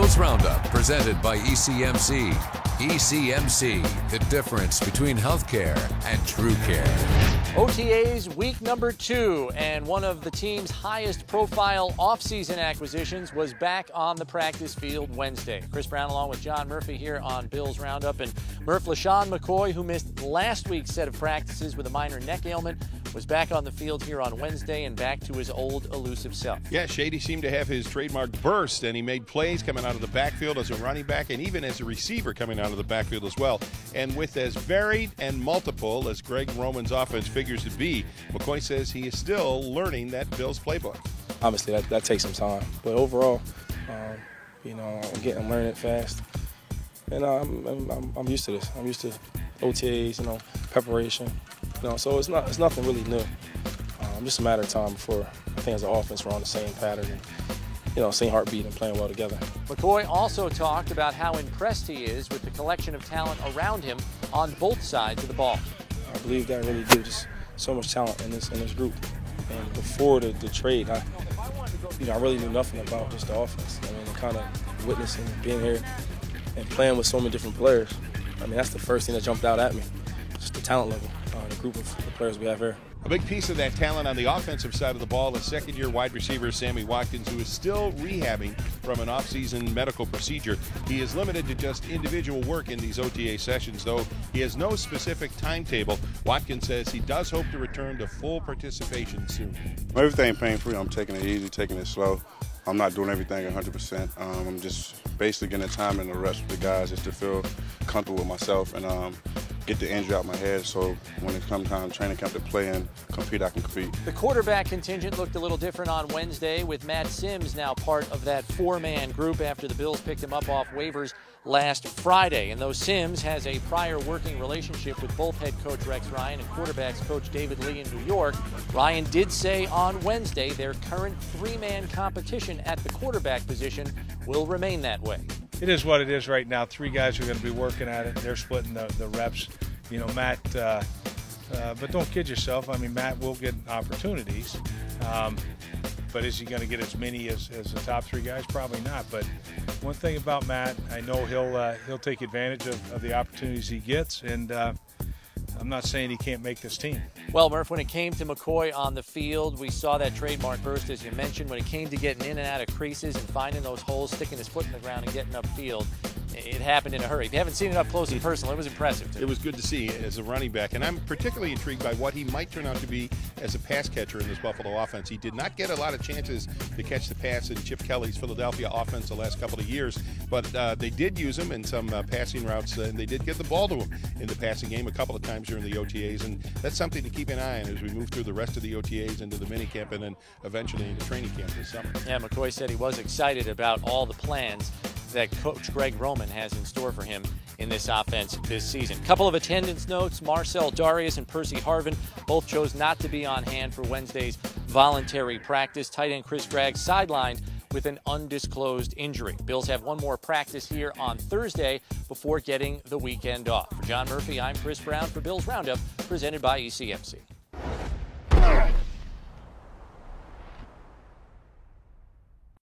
Bills Roundup, presented by ECMC. ECMC, the difference between healthcare and true care. OTA's week number 2, and one of the team's highest profile offseason acquisitions was back on the practice field Wednesday. Chris Brown along with John Murphy here on Bills Roundup. And LeSean McCoy, who missed last week's set of practices with a minor neck ailment, was back on the field here on Wednesday and back to his old elusive self. Yeah, Shady seemed to have his trademark burst, and he made plays coming out of the backfield as a running back and even as a receiver coming out of the backfield as well. And with as varied and multiple as Greg Roman's offense figures to be, McCoy says he is still learning that Bills playbook. Obviously, that takes some time, but overall, I'm learning it fast, and I'm used to this. I'm used to OTAs, preparation. So it's nothing really new. Just a matter of time before I think as an offense we're on the same pattern and same heartbeat and playing well together. McCoy also talked about how impressed he is with the collection of talent around him on both sides of the ball. I believe that really gives us so much talent in this group. And before the trade, I really knew nothing about just the offense. Kind of witnessing being here and playing with so many different players. That's the first thing that jumped out at me, just the talent level, the group of the players we have here. A big piece of that talent on the offensive side of the ball is second-year wide receiver Sammy Watkins, who is still rehabbing from an off-season medical procedure. He is limited to just individual work in these OTA sessions, though he has no specific timetable. Watkins says he does hope to return to full participation soon. Everything pain-free. I'm taking it easy, taking it slow. I'm not doing everything 100%. I'm just basically getting the time and the rest with the guys just to feel comfortable with myself and get the injury out my head, so when it comes time training camp to play and compete, I can compete. The quarterback contingent looked a little different on Wednesday, with Matt Sims now part of that 4-man group after the Bills picked him up off waivers last Friday. And though Sims has a prior working relationship with both head coach Rex Ryan and quarterbacks coach David Lee in New York, Ryan did say on Wednesday their current 3-man competition at the quarterback position will remain that way. It is what it is right now. 3 guys are going to be working at it. They're splitting the reps. Matt, but don't kid yourself. Matt will get opportunities. But is he going to get as many as the top 3 guys? Probably not. But one thing about Matt, I know he'll take advantage of the opportunities he gets, and I'm not saying he can't make this team. Well, Murph, when it came to McCoy on the field, we saw that trademark burst, as you mentioned. When it came to getting in and out of creases and finding those holes, sticking his foot in the ground and getting upfield, it happened in a hurry. If you haven't seen it up close and personal, it was impressive, too. It was good to see as a running back, and I'm particularly intrigued by what he might turn out to be as a pass catcher in this Buffalo offense. He did not get a lot of chances to catch the pass in Chip Kelly's Philadelphia offense the last couple of years, but they did use him in some passing routes, and they did get the ball to him in the passing game a couple of times during the OTAs, and that's something to keep an eye on as we move through the rest of the OTAs into the minicamp and then eventually into training camp this summer. Yeah, McCoy said he was excited about all the plans that Coach Greg Roman has in store for him in this offense this season. Couple of attendance notes. Marcel Darius and Percy Harvin both chose not to be on hand for Wednesday's voluntary practice. Tight end Chris Gregg sidelined with an undisclosed injury. Bills have one more practice here on Thursday before getting the weekend off. For John Murphy, I'm Chris Brown for Bills Roundup, presented by ECMC.